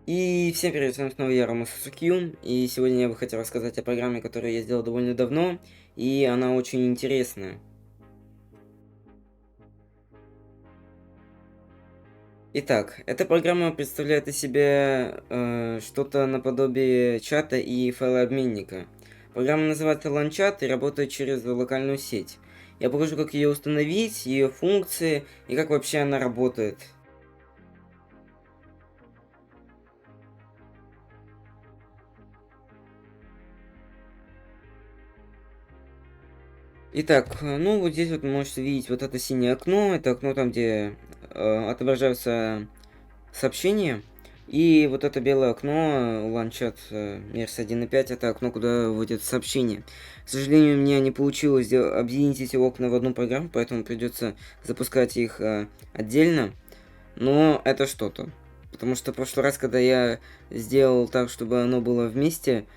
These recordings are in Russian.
И всем привет, с вами снова я, Рома Сусукью, и сегодня я бы хотел рассказать о программе, которую я сделал довольно давно, и она очень интересная. Итак, эта программа представляет из себя что-то наподобие чата и файлообменника. Программа называется LAN-чат и работает через локальную сеть. Я покажу, как ее установить, ее функции и как вообще она работает. Итак, ну вот здесь вот вы можете видеть вот это синее окно. Это окно там, где отображаются сообщения. И вот это белое окно, ланчат MERS 1.5, это окно, куда вводят сообщения. К сожалению, у меня не получилось объединить эти окна в одну программу, поэтому придется запускать их отдельно. Но это что-то. Потому что в прошлый раз, когда я сделал так, чтобы оно было вместе,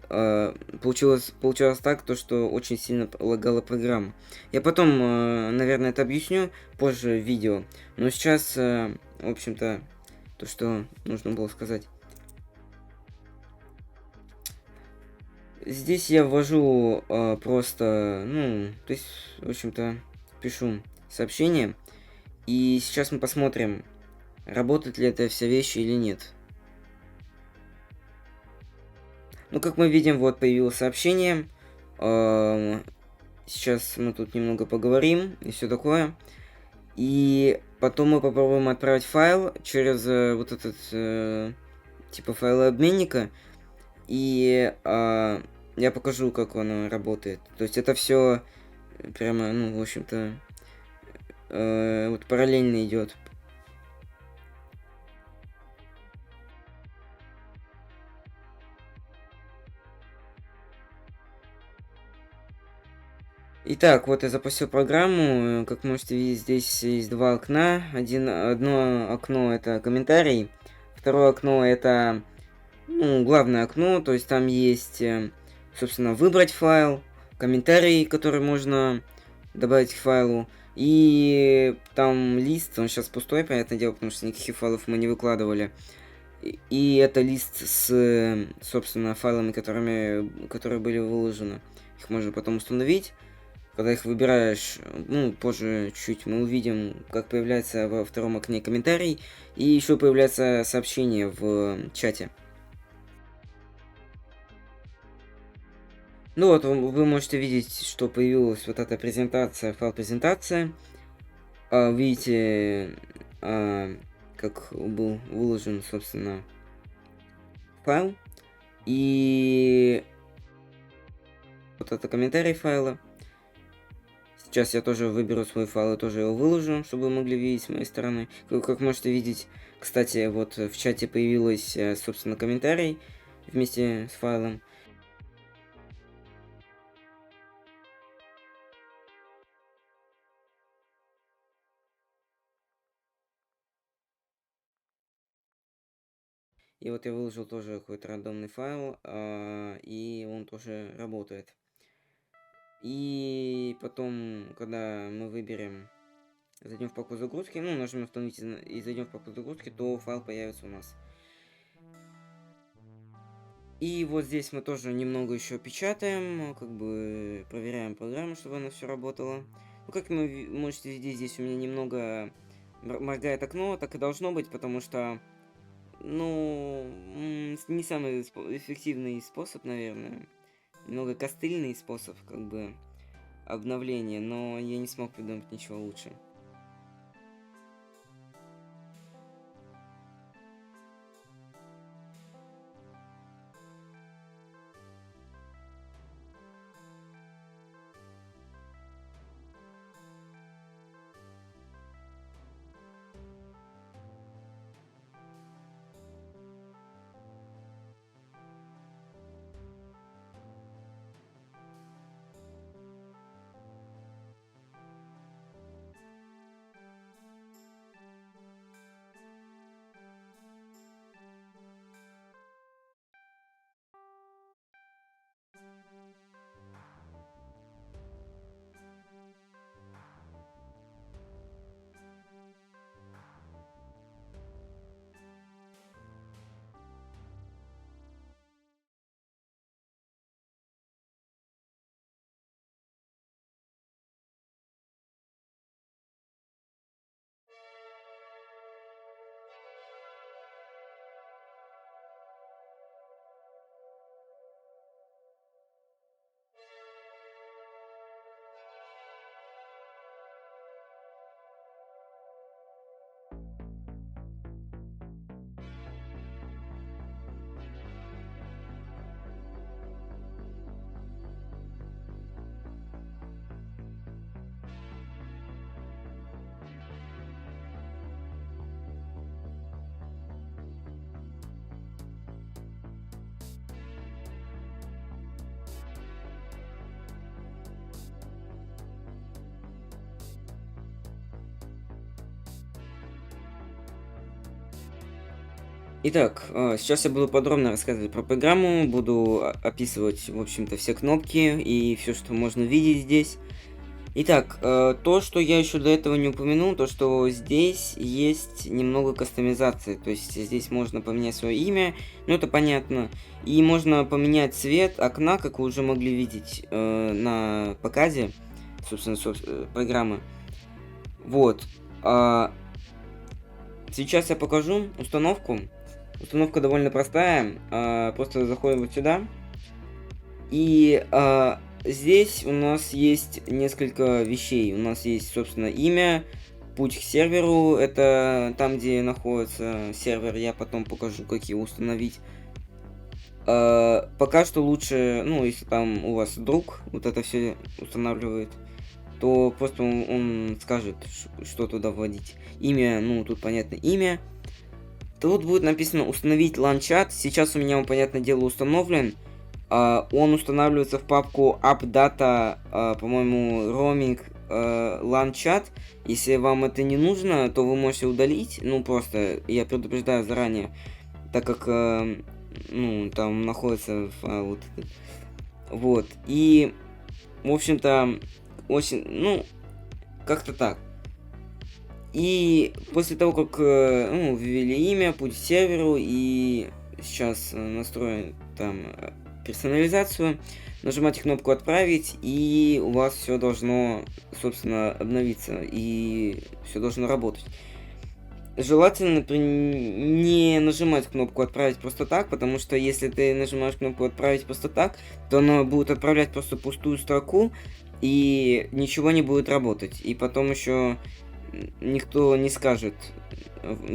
получилось так, то что очень сильно лагала программа. Я потом, наверное, это объясню позже в видео. Но сейчас, в общем-то, то, что нужно было сказать. Здесь я ввожу просто, ну, то есть, в общем-то, пишу сообщение. И сейчас мы посмотрим, работает ли эта вся вещь или нет. Ну, как мы видим, вот появилось сообщение. Сейчас мы тут немного поговорим и все такое. И потом мы попробуем отправить файл через вот этот типа файлообменника. И я покажу, как оно работает. То есть это все прямо, ну, в общем-то, вот параллельно идет. Итак, вот я запустил программу. Как можете видеть, здесь есть два окна. Одно окно это комментарий, второе окно это, ну, главное окно, то есть там есть, собственно, выбрать файл, комментарий, который можно добавить к файлу, и там лист, он сейчас пустой, понятное дело, потому что никаких файлов мы не выкладывали. И это лист с, собственно, файлами, которые были выложены. Их можно потом установить. Когда их выбираешь, ну, позже чуть мы увидим, как появляется во втором окне комментарий, и еще появляется сообщение в чате. Ну вот, вы можете видеть, что появилась вот эта презентация, файл-презентация. Видите, как был выложен, собственно, файл. И вот это комментарий файла. Сейчас я тоже выберу свой файл и тоже его выложу, чтобы вы могли видеть с моей стороны. Как можете видеть, кстати, вот в чате появилась, собственно, комментарий вместе с файлом. И вот я выложил тоже какой-то рандомный файл, и он тоже работает. И потом, когда мы выберем, зайдем в папку загрузки, ну, нажмем установить и зайдем в папку загрузки, то файл появится у нас. И вот здесь мы тоже немного еще печатаем, как бы проверяем программу, чтобы она все работала. Ну, как вы можете видеть, здесь у меня немного моргает окно, так и должно быть, потому что, ну, не самый эффективный способ, наверное. Немного костыльный способ, как бы, обновления, но я не смог придумать ничего лучше. Итак, сейчас я буду подробно рассказывать про программу, буду описывать, в общем-то, все кнопки и все, что можно видеть здесь. Итак, то, что я еще до этого не упомянул, то, что здесь есть немного кастомизации. То есть здесь можно поменять свое имя, ну это понятно. И можно поменять цвет окна, как вы уже могли видеть на показе, собственно, программы. Вот. Сейчас я покажу установку. Установка довольно простая. Просто заходим вот сюда. И здесь у нас есть несколько вещей. У нас есть, собственно, имя, путь к серверу. Это там, где находится сервер. Я потом покажу, как его установить. Пока что лучше, ну, если там у вас друг вот это все устанавливает, то просто он скажет, что туда вводить. Имя, ну, тут понятно, имя. Тут будет написано установить LAN-чат. Сейчас у меня он, понятное дело, установлен. Он устанавливается в папку AppData, по-моему, roaming LAN-чат. Если вам это не нужно, то вы можете удалить. Ну, просто я предупреждаю заранее, так как, ну, там находится файл вот этот. Вот. И, в общем-то, очень, ну, как-то так. И после того, как ну, ввели имя, путь к серверу, и сейчас настроим там персонализацию, нажимаете кнопку «Отправить», и у вас все должно, собственно, обновиться, и все должно работать. Желательно не нажимать кнопку «Отправить» просто так, потому что если ты нажимаешь кнопку «Отправить» просто так, то она будет отправлять просто пустую строку, и ничего не будет работать. И потом еще никто не скажет,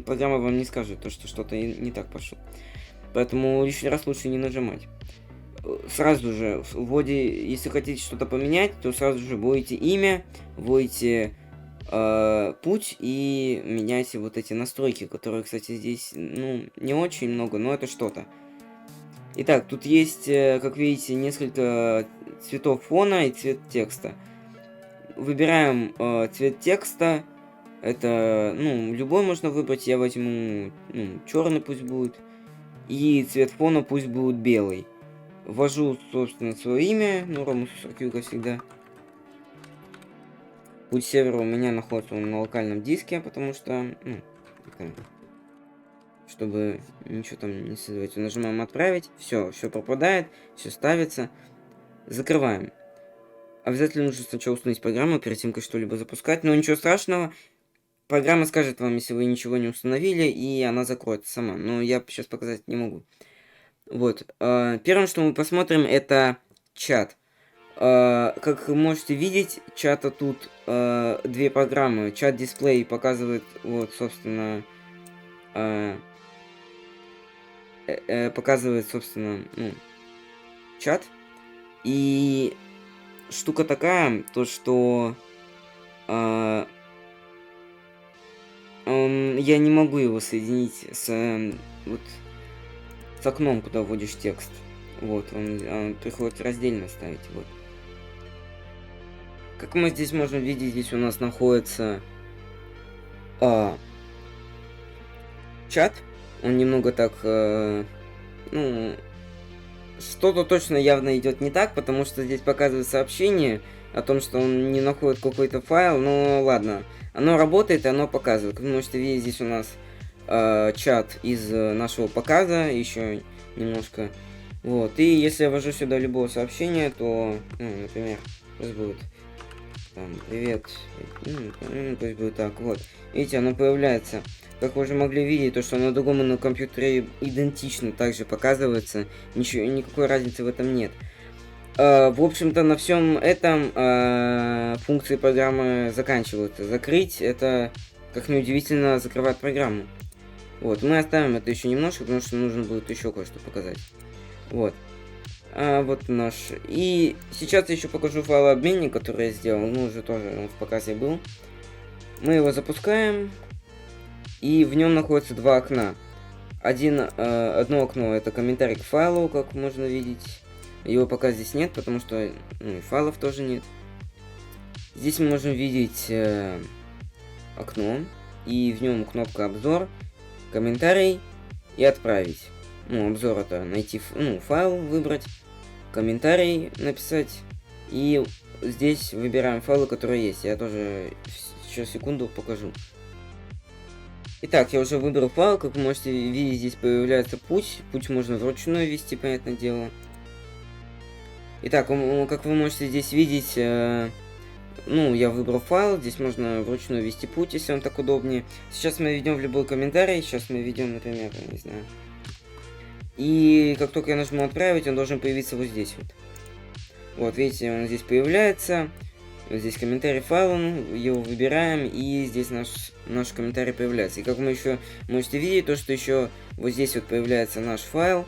программа вам не скажет, то, что что-то не так пошло. Поэтому лишний раз лучше не нажимать. Сразу же в вводе, если хотите что-то поменять, то сразу же вводите имя, вводите путь и меняйте вот эти настройки, которые, кстати, здесь, ну, не очень много, но это что-то. Итак, тут есть, как видите, несколько цветов фона и цвет текста. Выбираем цвет текста. Это, ну, любой можно выбрать. Я возьму, ну, черный пусть будет. И цвет фона пусть будет белый. Ввожу, собственно, свое имя. Ну, Ромус Саркюк, как всегда. Путь сервера у меня находится на локальном диске, потому что, ну, чтобы ничего там не создавать. Нажимаем «Отправить». Все пропадает, все ставится. Закрываем. Обязательно нужно сначала установить программу, перед тем, как что-либо запускать. Но ничего страшного. Программа скажет вам, если вы ничего не установили, и она закроется сама. Но я сейчас показать не могу. Вот. Первое, что мы посмотрим, это чат. Как вы можете видеть, чата тут две программы. Чат-дисплей показывает, вот, собственно, показывает, собственно, ну, чат. И штука такая, то что я не могу его соединить с вот с окном, куда вводишь текст. Вот, он приходится раздельно ставить. Вот. Как мы здесь можем видеть, здесь у нас находится чат. Он немного так, ну, что-то точно явно идет не так, потому что здесь показывает сообщение о том, что он не находит какой-то файл. Но ладно, оно работает и оно показывает. Как вы можете видеть, здесь у нас чат из нашего показа, еще немножко. Вот, и если я ввожу сюда любое сообщение, то, ну, например, пусть будет там, привет, ну, пусть будет так, вот. Видите, оно появляется. Как вы уже могли видеть, то, что на другом на компьютере идентично также показывается. Ничего, никакой разницы в этом нет. В общем-то, на всем этом функции программы заканчиваются. Закрыть — это, как неудивительно, закрывает программу. Вот, мы оставим это еще немножко, потому что нужно будет еще кое-что показать. Вот. Вот наш. И сейчас я еще покажу файлообменник, который я сделал. Ну, уже тоже он в показе был. Мы его запускаем. И в нем находится два окна. Одно окно — это комментарий к файлу, как можно видеть. Его пока здесь нет, потому что, ну, и файлов тоже нет. Здесь мы можем видеть окно. И в нем кнопка «Обзор», комментарий. и отправить. Ну, обзор это найти, файл выбрать, комментарий написать, и здесь выбираем файлы, которые есть. Я тоже сейчас секунду покажу. Итак, я уже выбрал файл, как вы можете видеть, здесь появляется путь. Путь можно вручную ввести, понятное дело. Итак, как вы можете здесь видеть, я выбрал файл, здесь можно вручную ввести путь, если вам так удобнее. Сейчас мы введем в любой комментарий, сейчас мы введем, например, не знаю. И как только я нажму отправить, он должен появиться вот здесь вот. Вот, видите, он здесь появляется. Вот здесь комментарий файла, его выбираем, и здесь наш комментарий появляется. И как вы еще можете видеть, то что еще вот здесь вот появляется наш файл,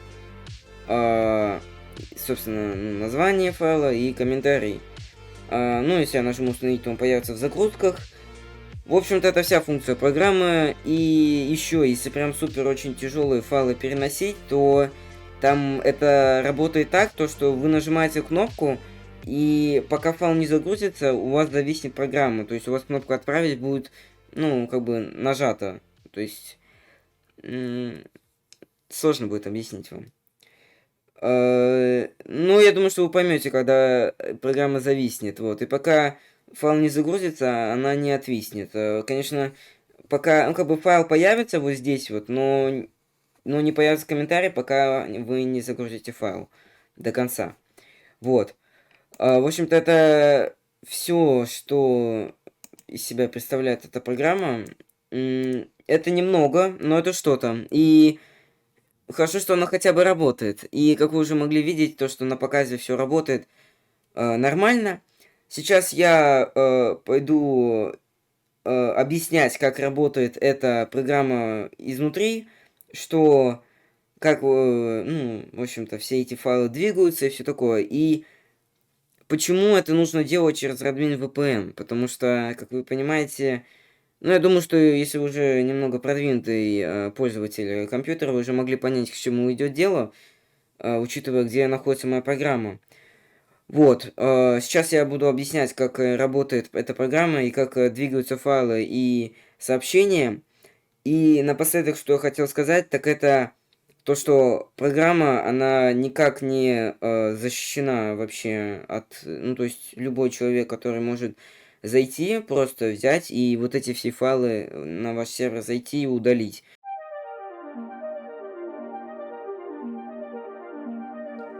собственно, название файла и комментарий. Если я нажму установить, то он появится в загрузках. В общем-то, это вся функция программы. И еще, если прям супер очень тяжелые файлы переносить, то там это работает так, то что вы нажимаете кнопку, и пока файл не загрузится, у вас зависнет программа. То есть у вас кнопка «Отправить» будет, нажата. То есть сложно будет объяснить вам. Я думаю, что вы поймете, когда программа зависнет. Вот. И пока файл не загрузится, она не отвиснет. Конечно, пока файл появится вот здесь вот, но не появится комментарий, пока вы не загрузите файл до конца. Вот. В общем-то, это все, что из себя представляет эта программа. Это немного, но это что-то. И хорошо, что она хотя бы работает. И как вы уже могли видеть, то, что на показе все работает нормально. Сейчас я пойду объяснять, как работает эта программа изнутри, как, в общем-то, все эти файлы двигаются и все такое. И почему это нужно делать через Radmin VPN? Потому что, как вы понимаете, я думаю, что если вы уже немного продвинутый пользователь компьютера, вы уже могли понять, к чему идет дело, учитывая, где находится моя программа. Вот, сейчас я буду объяснять, как работает эта программа и как двигаются файлы и сообщения. И напоследок, что я хотел сказать, так это то, что программа, она никак не защищена вообще от... то есть любой человек, который может зайти, просто взять и вот эти все файлы на ваш сервер зайти и удалить.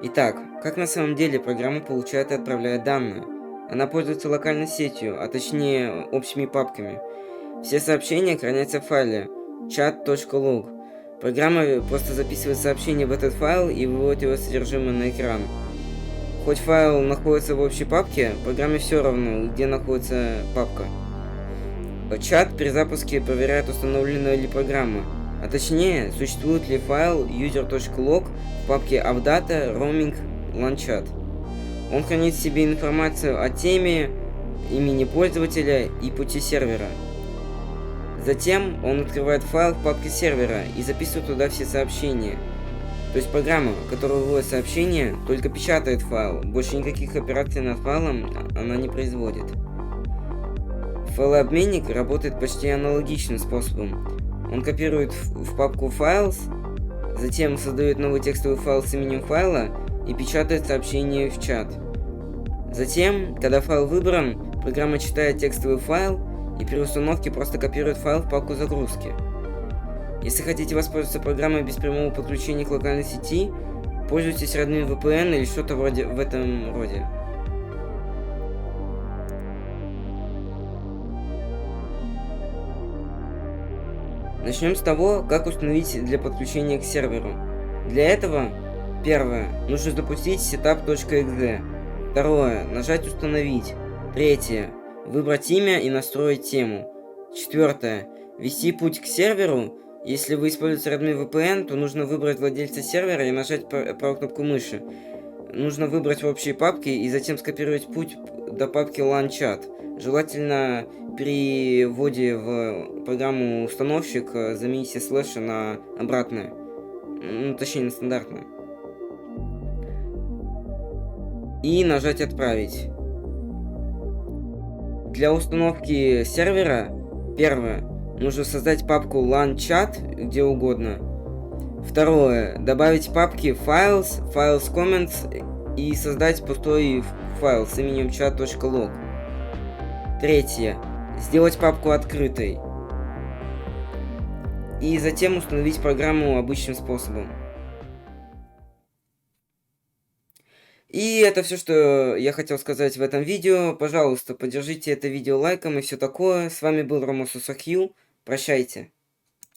Итак, как на самом деле программа получает и отправляет данные? Она пользуется локальной сетью, а точнее общими папками. Все сообщения хранятся в файле chat.log. Программа просто записывает сообщение в этот файл и выводит его содержимое на экран. Хоть файл находится в общей папке, программе все равно, где находится папка. Чат при запуске проверяет, установлена ли программа, а точнее, существует ли файл user.log в папке AppData Roaming LAN-Chat. Он хранит в себе информацию о теме, имени пользователя и пути сервера. Затем он открывает файл в папке сервера и записывает туда все сообщения. То есть программа, которая выводит сообщение, только печатает файл, больше никаких операций над файлом она не производит. Файлообменник работает почти аналогичным способом. Он копирует в папку Files, затем создает новый текстовый файл с именем файла и печатает сообщение в чат. Затем, когда файл выбран, программа читает текстовый файл и при установке просто копирует файл в папку загрузки. Если хотите воспользоваться программой без прямого подключения к локальной сети, пользуйтесь Radmin VPN или что-то в этом роде. Начнем с того, как установить для подключения к серверу. Для этого, первое, нужно запустить setup.exe. Второе, нажать установить. Третье, выбрать имя и настроить тему. Четвертое, ввести путь к серверу. Если вы используете Radmin VPN, то нужно выбрать владельца сервера и нажать правую кнопку мыши. Нужно выбрать в общей папке и затем скопировать путь до папки LAN-Chat. Желательно при вводе в программу установщик замените слэши на обратное. Точнее на стандартное. И нажать отправить. Для установки сервера, первое, нужно создать папку LAN-Chat где угодно. Второе. Добавить папки Files, Files Comments и создать пустой файл с именем chat.log. Третье. Сделать папку открытой. И затем установить программу обычным способом. И это все, что я хотел сказать в этом видео. Пожалуйста, поддержите это видео лайком и все такое. С вами был Рома Сусакью. Прощайте.